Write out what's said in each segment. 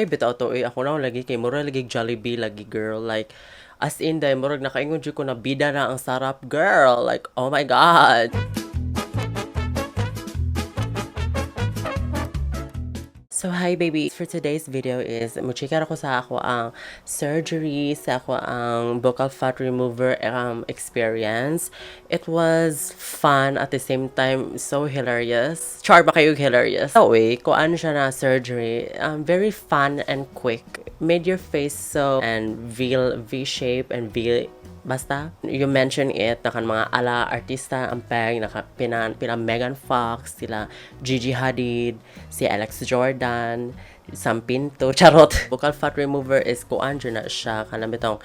Bitaw to ako na lagi kay mura lagi Jollibee lagi girl like as in dahil murag nakaingon jud ko na bida na ang sarap girl like oh my god. So hi baby, for today's video is muchika ako sa ako ang surgery sa ako ang buccal fat remover experience. It was fun at the same time so hilarious. Char ba kayo hilarious? So way, kung ano siya na surgery, very fun and quick. Made your face so and V-shape and basta, you mention it, nakan mga ala artista ang peg, pina Megan Fox, sila Gigi Hadid, si Alex Jordan, Sam Pinto, charot. Buccal fat remover is kuan na siya, kanang bitong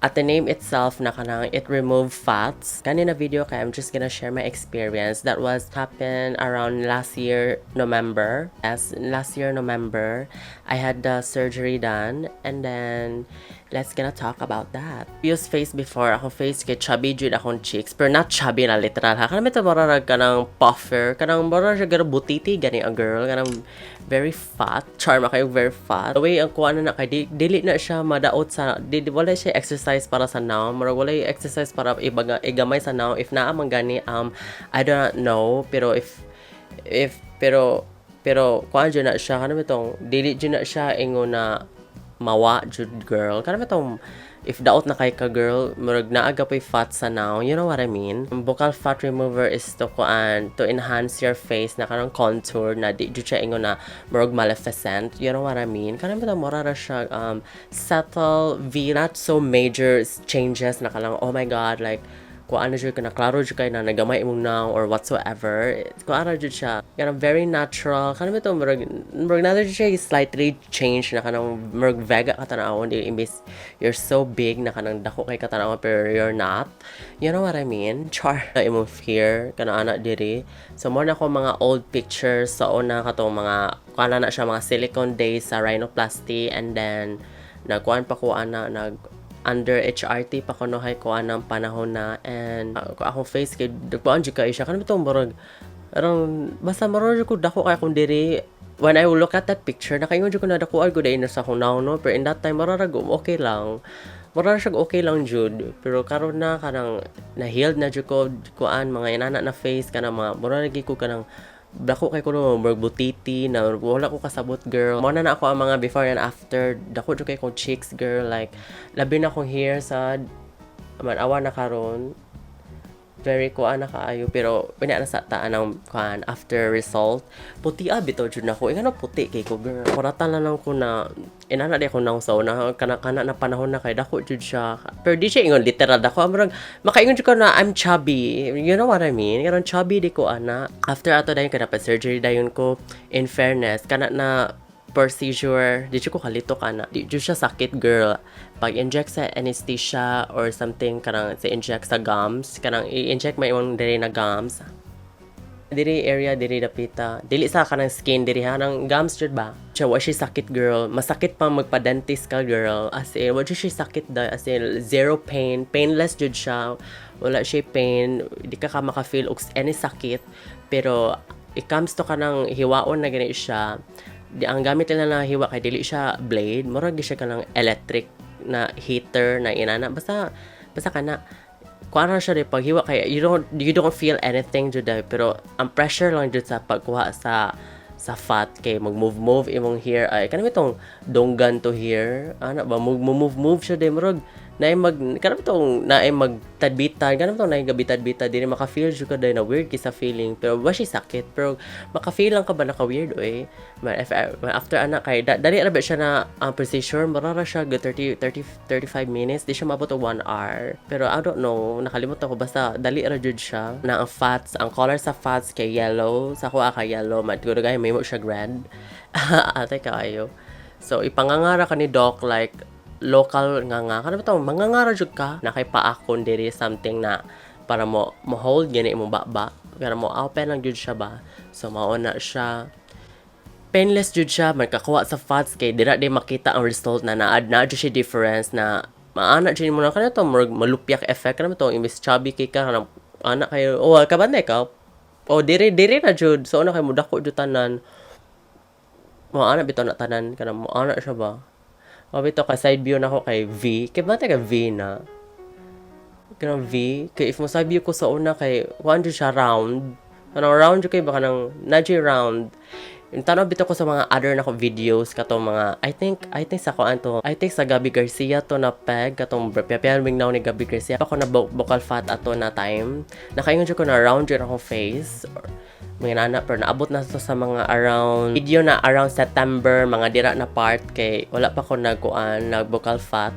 at the name itself na kanang it remove fats. Kanina video kay I'm just gonna share my experience that was happened around last year November. As last year November, I had the surgery done and then let's gonna talk about that. Use face before ako face kay chubby jud akong cheeks pero not chubby na literal ha. Kanang meta bararag kanang puffer, kanang bararag siya garo butiti gani a girl, kanang very fat. Charm kayo very fat. The way ang kuan na kay dili na siya madaot sa wala siya exercise para sa now. Murag wala exercise para igamay sa now if naa man gani I don't know pero pero kuan jud na siya kanang bitong dili jud na siya ingon na mawa jud girl kanang bitong if daot na kay ka girl murag naaga pay fat sa now, you know what I mean. Buccal fat remover is to kuan to enhance your face na kanang contour na di jud siya ingon na murag maleficent, you know what I mean. Kanang bitong mura ra siya subtle V, not so major changes na kanang oh my god like kung ano jud ka na klaro jud kay na nagamay imong now or whatsoever, kung ano jud siya kanang very natural kanang bitaw murag na jud siya slightly change na kanang murag vega ka tanawon di imbis you're so big na kanang dako kay katanawon pero you're not, you know what I mean. Char na imong fear kana ana diri. So more na ko mga old pictures sa una katong mga kana na siya mga silicone days sa rhinoplasty and then nagkuan pa ko ana under HRT pa ko no hay ko anang panahon na and akong face kay dagpaan jud kay siya kanang bitong murag arang basta marunong ko dako kay akong diri. When I look at that picture nakaingon jud ko na dako ay gud na sa akong now no pero in that time mararag okay lang. Mararag siya okay lang jud pero karon na kanang na healed na jud ko kuan mga inana na face kanang mga mararag ko kanang dako kay kuno butiti na wala ko kasabot girl. Mo na ako ang mga before and after dako jud kay kong cheeks girl like labi na akong hair sa awa na karon very kuan na kaayo pero pinya na sa taan ang kuan after result puti bitaw jud na ko ingano puti kay ko girl kuratan na lang ko na inana di ako nang so na kana na panahon na kay dako jud siya pero di siya ingon literal dako amrag makaingon jud ko na I'm chubby, you know what I mean. Karon chubby di ko ana after ato dayon kada pa surgery dayon ko in fairness kana na procedure di ko kalito kana di jud siya sakit girl pag inject sa anesthesia or something kanang sa inject sa gums kanang i-inject may imong diri na gums diri area diri dapita dili sa kanang skin diri hanang gums jud ba siya wa siya sakit girl masakit pa magpa-dentist ka girl as in wa siya sakit da as in zero pain painless jud siya wala siya pain di ka maka-feel og any sakit pero it comes to kanang hiwaon na gani siya ang gamit nila na hiwa kay dili siya blade murag siya kanang electric na heater na inana basta kana kuan siya di paghiwa kay you don't feel anything jud pero ang pressure lang jud sa pagkuha sa fat kay mag-move imong hair ay kanang itong donggan to hair ana ba move siya di murag naay kanang itong naay magtadbitan kanang itong naay gabitad-bitad dili maka-feel jud ka dai na weird kisa feeling pero wa siya sakit pero maka-feel lang ka ba naka weird after ana kay dali ra ba siya na ang procedure marara siya 35 minutes di siya maabot og 1 hour pero I don't know nakalimutan ko basta dali ra jud siya na ang fats ang color sa fats kay yellow sa kuha ka yellow madguro gay may mo siya red ate kayo so ipangangara ka ni doc like local nga kanang bitaw mangangara jud ka na kay paakon diri something na para mo hold gani imong baba para mo open lang jud siya ba so mao na siya painless jud siya magkakuha sa fats kay dira di makita ang result na naad na jud siya difference na maana jud mo na kanang to malupyak effect kanang to imbis chubby kay ka kanang ana kayo o kabantay ka o diri na jud so ano kay mo dako jud tanan mo ana bitaw na tanan kanang mo ana siya ba. O bitaw ka side view na ako kay V. Kay ba taga V na? Kanang V. Kay if mo side view ko sa una kay kuan jud siya round. Kanang round jud kay baka nang nadji round. Yung tanaw bitaw ko sa mga other na ko videos katong mga I think sa kuan to. I think sa Gabby Garcia to na peg katong piapilming now ni Gabby Garcia. Ako na vocal fat ato na time. Nakaingon jud ko na round jud akong face. Mga nana pero naabot na to sa mga around video na around September mga dira na part kay wala pa ko nag vocal fat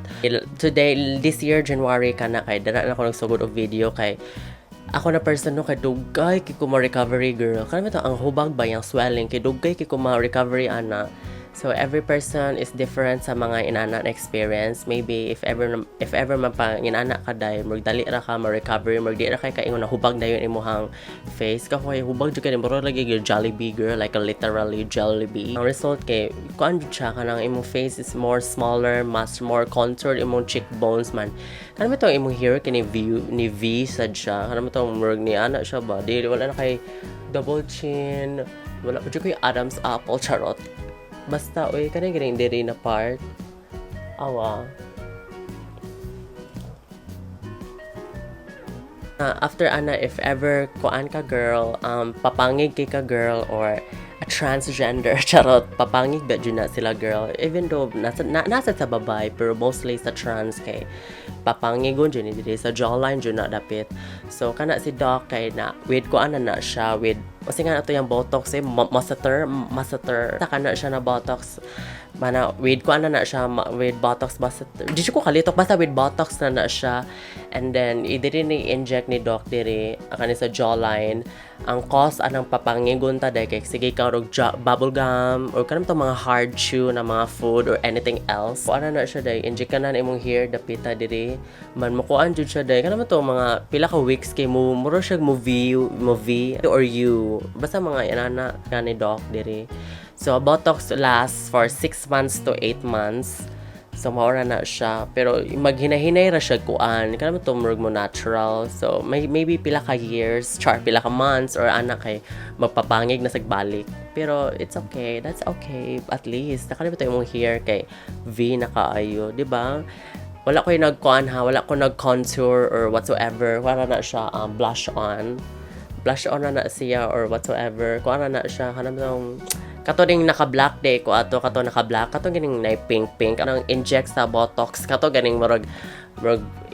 today this year January kana kay dira na ko nagsugod og video kay ako na person no kay dugay kay ko recovery girl kanami to ang hubag ba yung swelling kay dugay kay ko recovery ana. So every person is different sa mga inana na experience. Maybe if ever man pa inana ka dai magdali ra ka ma-recovery magdi ra kay kaingon na hubag dayon imuhang face ka kay hubag jud kay mura lagi girl Jollibee girl like a literally Jollibee. Ang result kay kuan jud siya kanang imong face is more smaller, much more contoured imong cheekbones man. Kanami to imong hair kini ni V sad siya. Kanami to murag ni ana siya ba. Di wala na kay double chin. Wala pa jud kay Adam's apple charot. Basta, uy, kanang diri na part. Awa. After ana, if ever kuan ka girl, papangig kay ka girl or a transgender, charot, papangig ba dyan na sila girl. Even though nasa sa babae, pero mostly sa trans kay papangigon dyan diri sa jawline dyan na dapit. So, kana si Doc kay na, with kuan na siya, with kasi nga ito yung botox masseter taka na siya na botox mana with ko na siya with botox masseter di ko kalitok basta with botox na siya and then idiri ni inject ni doc diri kani sa jawline ang cause anang papangigon ta dai kay sige ka og bubble gum or kanang to mga hard chew na mga food or anything else ko na siya dai inject ka na imong hair dapita diri man mukuan jud siya dai kanang to mga pila ka weeks kay mo muro siya movie or you basta mga inana ni doc diri. So botox lasts for 6 months to 8 months. So maura na siya pero maghinahinay ra siya kuan kanang to murag mo natural. So maybe pila ka years, pila ka months or ana kay magpapangig na sagbalik. Pero it's okay, that's okay at least nakalimot imong hair kay V na kaayo, di ba? Wala ko nagkuan ha, wala ko nag-contour or whatsoever. Wala na siya blush on na siya or whatsoever. Kung ano na siya, kanang kato ding naka-black day ko ato, kato naka-black, kato ganing na pink, anong inject sa botox, kato ganing marag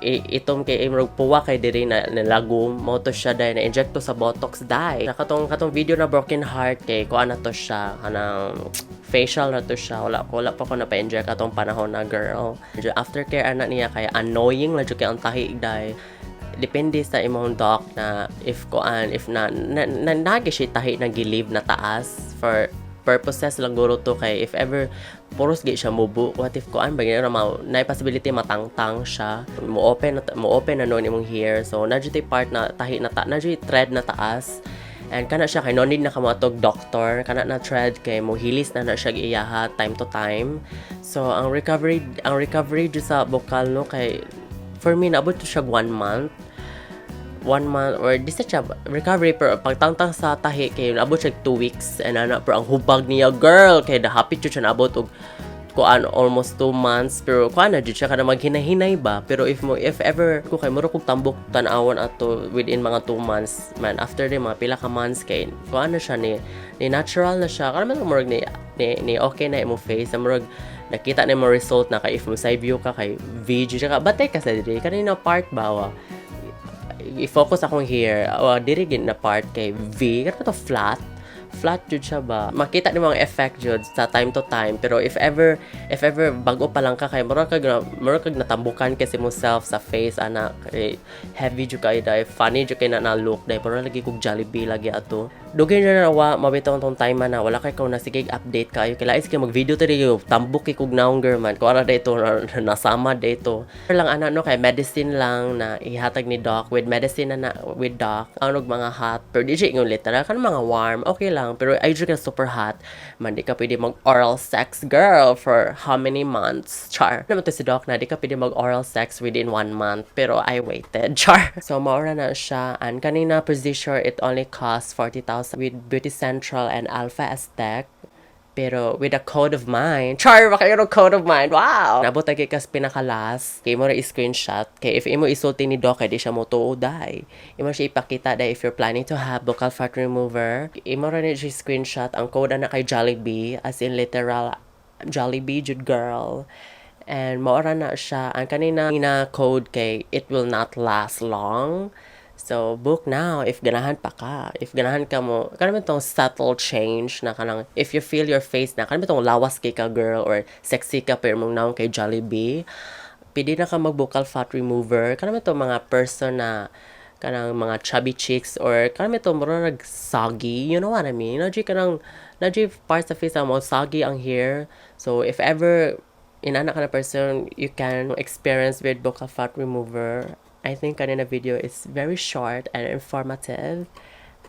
itom kay marag puwa kay diri na lago, mo to siya dai na inject to sa botox dai. Katong video na broken heart kay ko ano to siya, kanang facial na to siya, wala pa ko na pa-inject atong panahon na girl. Aftercare ana niya kay annoying la jud kay ang tahi dai. Depende sa imong doc na if nagi siya tahi na gilive na taas for purposes lang guro to kay if ever puros gi siya mubu what if ba gina na possibility matangtang siya mo open na noon imong hair so na jud part na tahi na na jud thread na taas and kana siya kay no need na kamatog doctor kana na thread kay mo hilis na siya giiyaha time to time. So ang recovery jud sa vocal no kay for me naabot to siya 1 month or di siya recovery pero pagtangtang sa tahi kay naabot siya 2 weeks and ana pero ang hubag niya girl kay the happy siya naabot og kuan almost 2 months pero kuan na jud siya kada maghinahinay ba pero if ever ko kay muro kog tambok tan-awon ato within mga 2 months man after the mga pila ka months kay kuan na siya ni natural na siya kada man murag ni okay na imong face murag nakita na mo result na kay if mo side view ka kay video ka batay ka sa diri kanina part ba i-focus akong here diri gid na part kay V kada to flat jud siya ba makita ni mga effect jud sa time to time pero if ever bago pa lang ka kay mura kag natambukan kasi mo self sa face ana kay heavy jud kay dai funny jud kay na look dai pero lagi kog Jollibee lagi ato dugay na nawa mabitaw tong time na wala kay na sige update kayo kay lais kay mag video tiri tambok kay kog naong girl man ko ara dito nasama dito lang ana no kay medicine lang na ihatag ni doc with medicine na with doc anog mga hot pero di siya ingon literal kan mga warm okay lang pero ay ka super hot man di ka pwede mag oral sex girl for how many months char naman to si doc na di ka pwede mag oral sex within 1 month pero I waited char so maura na siya and kanina pretty sure it only cost 40,000 with Beauty Central and Alpha Aesthetic Pero with a code of mind, char, baka yung code of mind, wow! Nabot lagi kas pinakalas, kay mo ra screenshot, kay if imo isulti ni Doc, di siya mo tuoday. Imo siya ipakita da if you're planning to have buccal fat remover, imo ra ni siya screenshot, ang code na kay Jollibee, as in literal, Jollibee, jud girl. And maora na siya, ang kanina code kay, it will not last long. So, book now if ganahan pa ka. If ganahan ka mo, kanang tong subtle change na kanang, if you feel your face na, kanang tong lawas kay ka girl or sexy ka pero mong naong kay Jollibee, pwede na ka mag-buccal fat remover. Kanang tong mga person na, kanang mga chubby cheeks or kanang tong murag soggy, you know what I mean? Naji parts of face ang mga soggy ang hair. So, if ever inana ka na person, you can experience with buccal fat remover. I think kanina video is very short and informative.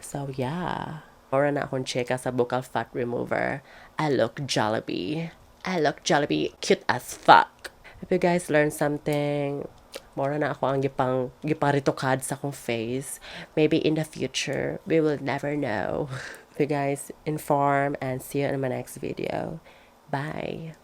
So yeah. Ora na akong cheka sa buccal fat remover. I look Jollibee. Cute as fuck. If you guys learn something, mora na ako ang giparitokad sa akong face. Maybe in the future, we will never know. If you guys inform and see you in my next video. Bye.